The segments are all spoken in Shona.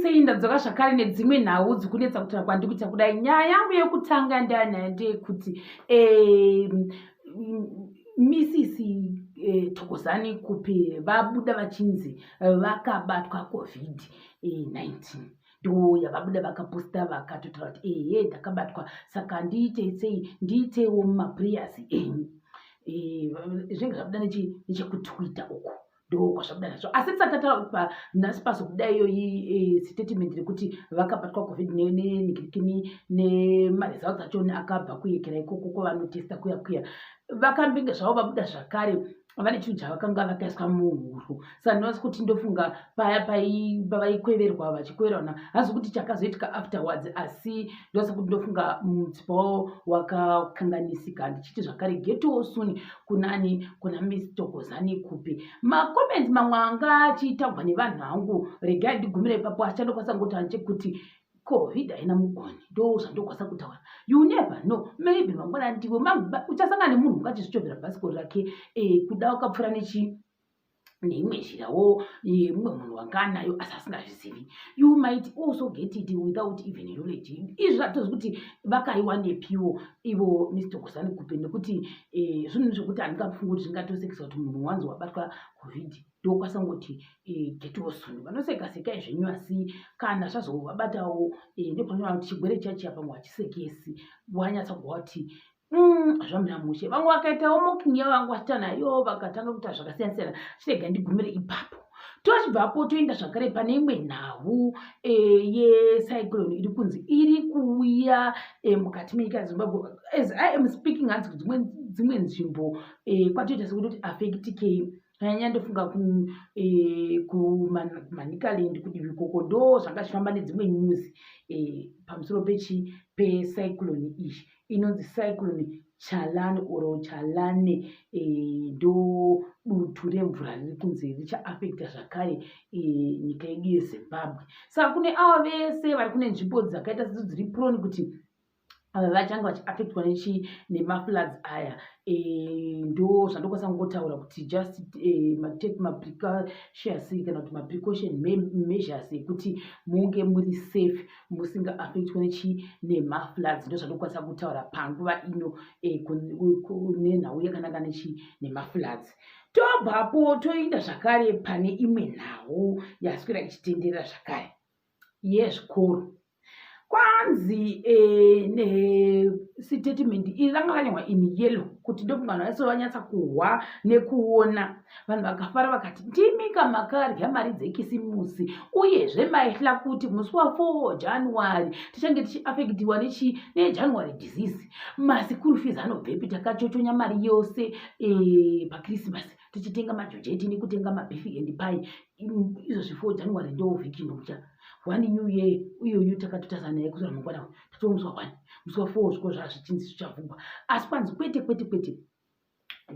Seinda dzoka zvakare nedzimwe nhau dzikunetsa kutaura kwandikuita kudai. Nyaya yangu yekutanga ndanayo ndeyekuti MsThokozani Khupe vabuda vachinzi vakabatwa COVID-19. ndo yavabuda vakaposta vakatotaura kuti ehe ndakabatwa saka ndiite sei ndiitewo mumaprayers enyu. Zvinenge zvabuda nechekutwitter uko ndo kwazvabuda nazvo, asi tisati tataura nhasi paso kuda iyoyi statement rekuti vakabatwa covid nemaresults achona akabva kuyekera ikoko kovanotesta kuya vakambinge zvavo vabuda zvakare vane chinhu chavakanga vakaiswa muhuro. Saka ndinoasi kuti ndofunga paya pavaikweverwa vachikweverana hazi kuti chakazoitika afterwards, asi ndoasi kuti ndofunga mutsipa wavo wakakanganisika. Ndichiti zvakare getowo suni kunani kuna MsThokozani Khupe. Makomenti mamwe anga achitaurwa nevanhu vangu regai ndigumira ipapo achandokwanisa ngoti hanchekuti COVID haina mugoni, ndo zvandokwanisa kutaura. You never know, maybe mangwana ndiwe uchasangana nemunhu ungachizvichovhera bhasikoro rake kuda wakapfuura neimwe njirawo mumwe munhu wanga anayo asi asingazvizivi. You might also get it without even knowledge. Izvi zvatozvi kuti vakaiwa nepiwo ivo MsThokozani Khupe, nekuti zvinhu zvokuti handingafungi kuti zvingatosekesa kuti munhu wanzi wabatwa COVID ndokwanisa ngoti getowo suni vanosekaseka izvenyu, asi kana zvazovabatawo ndopanoona kuti chigwere chachiya pamwe hachisekesi wanyatsa kuva kuti zvamira mushe. Vamwe vakaitawo moking yavangu vachita nayo vakatanga kuita zvakasiyana-siyana. Chirega ndigumire ipapo. Tochibvapo toenda zvakare pane imwe nhau yecyclone iri kunzi iri kuuya mukati menyika yeZimbabwe. As I am speaking hanzi dzimwe nzvimbo kwatoita sekuti affectikei. Kanyanya ndofunga kuManicaland kudivi ikoko ndo zvanga zvichifamba nedzimwe news pamusoro pecyclone iyi inonzi Cyclone Chalane oro Chalane. Ndo dutu remvura riri kunzi richaafekta zvakare nyika yedu yeZimbabwe. Saka kune ava vese vari kune nzvimbo dzakaita sedzo dziri prone kuti vachange vachiafektwa nemafloods aya. Ndo zvandokwanisa kungotaura kuti just take maprecautions kana kuti maprecaution measures ekuti munge muri safe musingaafektwa nemafloods. Ndo zvandokwanisa kutaura panguva ino nenhau yakananga nemafloods. Tobvapo toenda zvakare pane imwe nhau yaswera ichitenderera zvakare yezvikoro. Kwanzi statement iri ranga ranyorwa in yellow kuti ndofunga vanhu vese vanyatsa kuhwa nekuona. Vanhu vakafara vakati ndimika makarya mari dzekisimusi uyezve maihla kuti musi wa4 January tichange tichiafektiwa neJanuary disease. Masikuru fees anobvepi takachochonya mari yose paKrisimasi tichitenga majojeti nekutenga mabefi and pie. Izvozvi 4 January ndo vhiki ndokucha 1 New Year uyoyu takatotazana naye kusura mangwana tatomuswa 1 musi wa4 zviko zvazvichinzi zvichavhugwa. Asi kwanzi kwete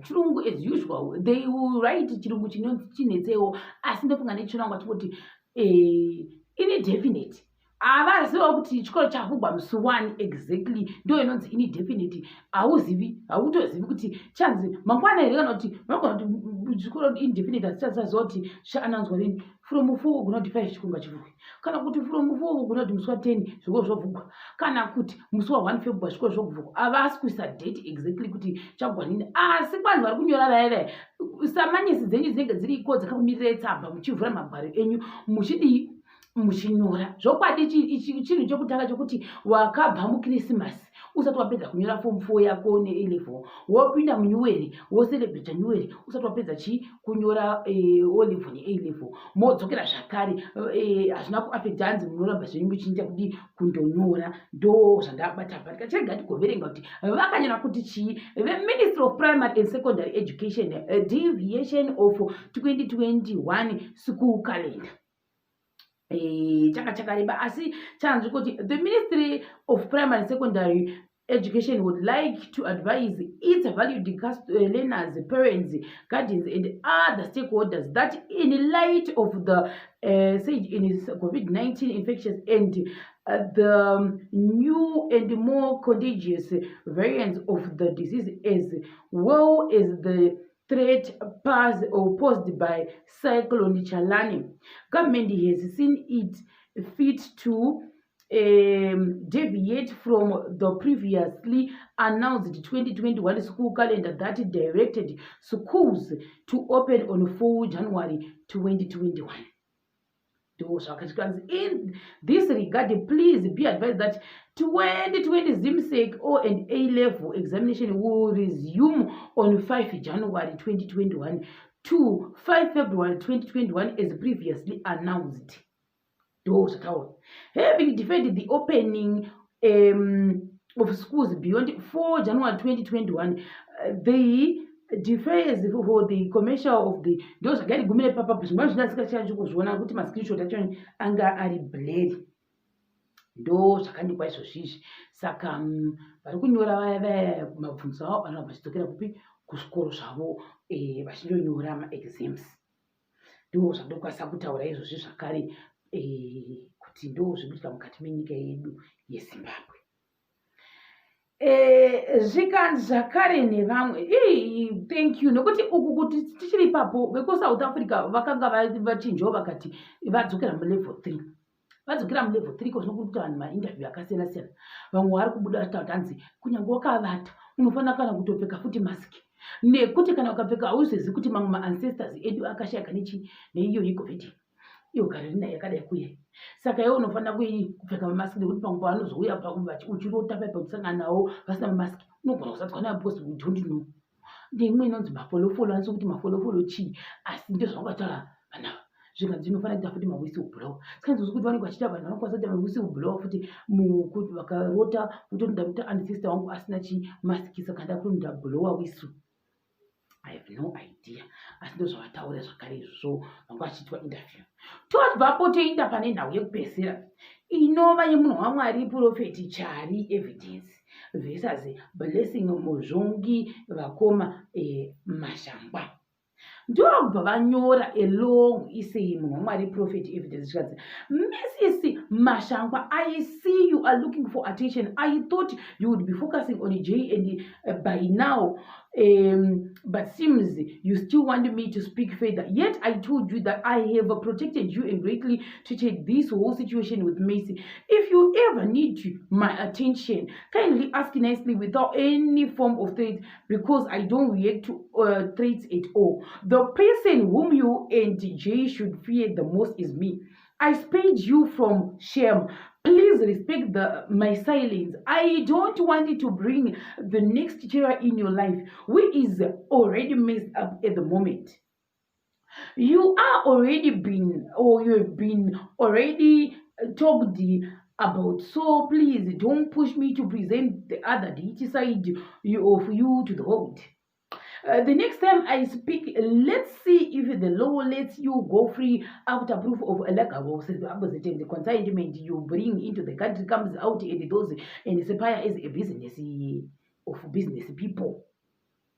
chirungu as usual they will write chirungu chinetsewo, asi ndofunga nechirungu chikuti indefinite. Avaziva kuti chikoro chavhugwa musi 1 exactly ndo inonzi indefinite. Hautozivi kuti chanzi mangwana here kana kuti vanogona kuti chikoro indefinite asi chaziva kuti chaananzwa rini from 4 kugona kuti 5 chikunga chivhugwe, kana kuti from 4 kugona kuti musi wa10 zvikoro zvovhugwa, kana kuti musi wa1 February zvikoro zvovhugwa. Havasi kuisa date exactly kuti chagwanini, asi kwanzi vari kunyora vaivai samanyisi dzenyu dzinenge dziriko dzakakumirira tsamba muchivhura magwaro enyu muchidii muchinyora. Zvokwadi chinhu chokutanga chokuti wakabva muKrisimasi usati wapedza kunyora form 4 yako ne-A-level wopinda muNyuweri wocelebrate Nyuweri usati wapedza kunyora O-level ne-A-level modzokera zvakare hazvina kuafekta hanzi munoramba zvenyu muchiita kudi kundonyora. Ndo zvandabata patika chirega tigoverenga kuti vakanyora kuti chii. The Ministry of Primary and Secondary Education deviation of 2021 school calendar. Chakareba asi chanzi kuti the Ministry of Primary and Secondary Education would like to advise its valued learners, parents, guardians, and other stakeholders that in light of the COVID-19 infections and the new and more contagious variants of the disease, as well as the threat posed by Cyclone Chalane, government has seen it fit to deviate from the previously announced 2021 school calendar that directed schools to open on 4 January 2021. In this regard, please be advised that 2020 ZIMSEC O and A level examination will resume on 5 January 2021 to 5 February 2021 as previously announced. Having defended the opening of schools beyond 4 January 2021, they defers for the commercial of the those again gumile papa zvimwe zvinasika kuzviona kuti mascreenshot acho anga ari blurry ndo zvakandikwa izvozvizvi saka vari kunyora vaya mabvunzo avo vanobva vachidzokera kupi kuzvikoro zvavo vachindonyora maexams ndo zvandokwanisa kutaura izvozvi zvakare kuti ndo zvinoitika mukati menyika yedu yeZimbabwe. Zvikanzi zvakare nevamwe thank you nokuti uku kuti tichiri ipapo vekuSouth Africa vakanga vachinjawo vakati vadzokera mulevel 3 vadzokera mulevel 3 kozvinokuita vanhu mainterview akasiyana siyana vamwe vari kubuda kuti hanzi kunyange wakavata unofanira kana kutopfeka futi masiki nekuti kana ukapfeka hauzizi kuti mamwe maancestors edu akashayika neiyo yeCOVID iyo gare rina yakadai kuya saka iwe unofanira kupfeka mamasiki nekuti pamwe pavanozouya uchirota paipa kusangana navo vasina mamasiki unogona kusatswa nayo because we don't know ndimwe inonzi mafolofolo anisi kuti mafolofolo chii asi ndozvangataura vanava zvikanzi inofanira kuita futi mawhistleblower sikanzi kuti vanenge vachiita vanhu vanokwanisa kuita mawhistleblower futi kuti vakarota utonoda kuti ancestor wangu asina chimasiki saka nda kunoda blower whistle. I have no idea. Asi ndozvavataura zvakare izvozvo vanga vachiitwa interview. Tobvapo toenda pane nhau yekupedzisira inova yemunhu waMwari Prophet Chari Evidence versus Blessing Muzvongi vakoma Mashangwa. Ndobva vanyora along isei munhu waMwari Prophet Evidence zvikanzi Mrs. Mashangwa, I see you are looking for attention. I thought you would be focusing on J and by now but seems you still want me to speak further. Yet I told you that I have protected you and greatly treated this whole situation with mercy. If you ever need my attention, kindly ask nicely without any form of threat, because I don't react to threats at all. The person whom you and Jay should fear the most is me. I spared you from shame. Please respect my silence. I don't want to bring the next terror in your life, which is already messed up at the moment. You are already been, or you have been already talked about. So please don't push me to present the other deity side of you to the world. The next time I speak, let's see if the law lets you go free after proof of the consignment you bring into the country comes out and those and Sepaya is a business of business people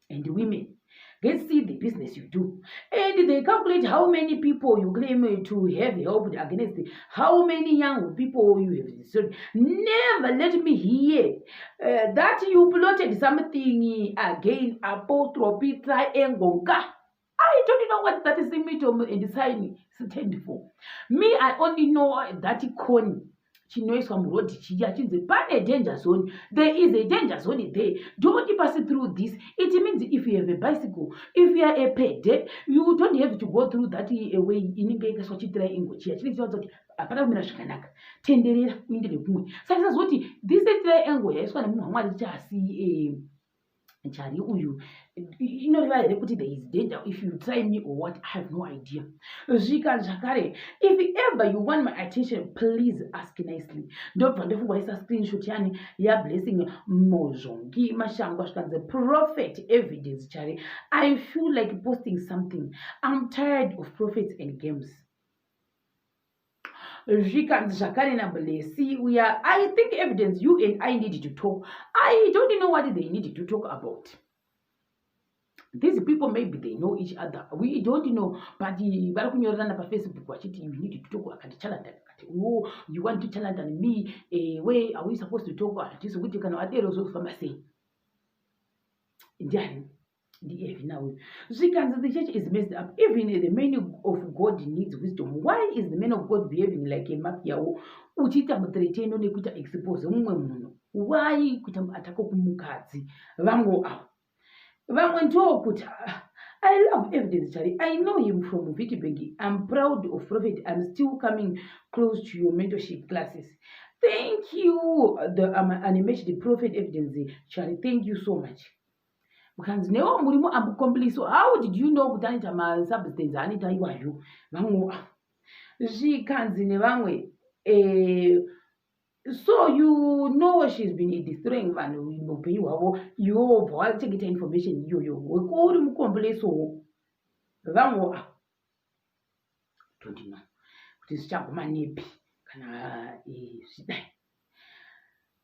and women. Let's see the business you do. And they calculate how many people you claim to have helped against how many young people you have destroyed. Never let me hear that you plotted something again, apostrophe triangle. I don't know what that is symptom and sign stand for. Me, I only know that cone. Chinoiswa murodi chiya chinzi pane danger zone. There is a danger zone there. Don't pass through this. It means if you have a bicycle, if you are a ped, you don't have to go through that way. Inenge ikaswa chitriangle chiya chine chiwanza kuti apana kumira zvakanaka tenderera kuendere kumwe. Saka zvazoti this triangle yaiswa nemunhu waMwari chasi Chari uyu inoreva here kuti there is danger if you try me or what, I have no idea. Zvika zvakare, if ever you want my attention, please ask nicely. Ndobva ndofungwa isa screenshot yani ya Blessing Muzvongi Mashangwa zvikanzi Prophet Evidence Chari. I feel like posting something. I'm tired of prophets and games. Zvikanzi zvakare na Blessing, I think Evidence, you and I need to talk. I don't know what they need to talk about. These people, maybe they know each other. We don't know. But vari kunyorana pa Facebook vachiti you need to talk. Akati challenge. Oh, you want to challenge me? Where are we supposed to talk? Ati sokuti kana wadero zofamba sei? Ndiani? Zvikanzi the church is messed up. Even the man of God needs wisdom. Why is the man of God behaving like a mafia? Uchita mutreteno nekuita expose mumwe munhu. Why kuita atako kumukadzi? Vamwe ndokuti I love evidence, Charlie. I know him from Wittenberg. I'm proud of Prophet. I'm still coming close to your mentorship classes. Thank you, the animated Prophet evidence, Charlie. Thank you so much. Because newo murimo ambukompliso. How did you know kuti anita ma-substance anita iwayo? Vamwe zvikanzi nevamwe so you know she's been destroying vanhu muupenyu hwavo. Iwo bwawachengeta information iyoyo wekuri mukompliso. Vamwe tondina kuti zvichaguma nepi kana zvidai.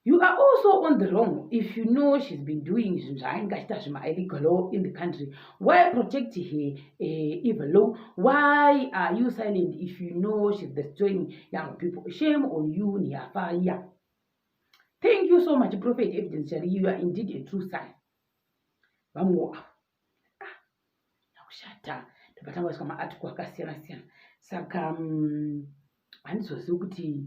You are also on the wrong if you know she's been doing illegal in the country. Why protect her evil law? Why are you silent if you know she's destroying young people? Shame on you, Niafaya. Thank you so much, Prophet Evidence. You are indeed a true sign. Vamwe nakushata tapatanga kama atuku akasiyana siyana. Saka handizozivi kuti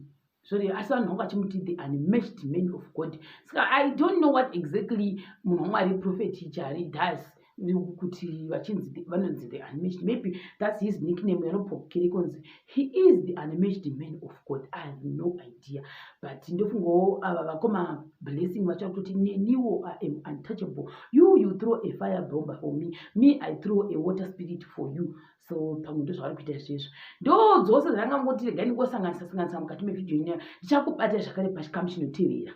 sorry, as one who achimuti the unmatched man of God. So I don't know what exactly Muhammad prophet teacher does. Kuti vachinzi vanonzi the unmatched. Maybe that's his nickname. He is the unmatched man of God. I have no idea. But ndofungo vakoma blessing vachakuti niwo I am untouchable. You throw a fire bomb for me. Me I throw a water spirit for you. So pamundo zvari kuita izvozvo ndo dzose dzangangoti regai ngosanganisa mukati mevidhiyo ino ndichakubata zvakare pachikamu chinotevera.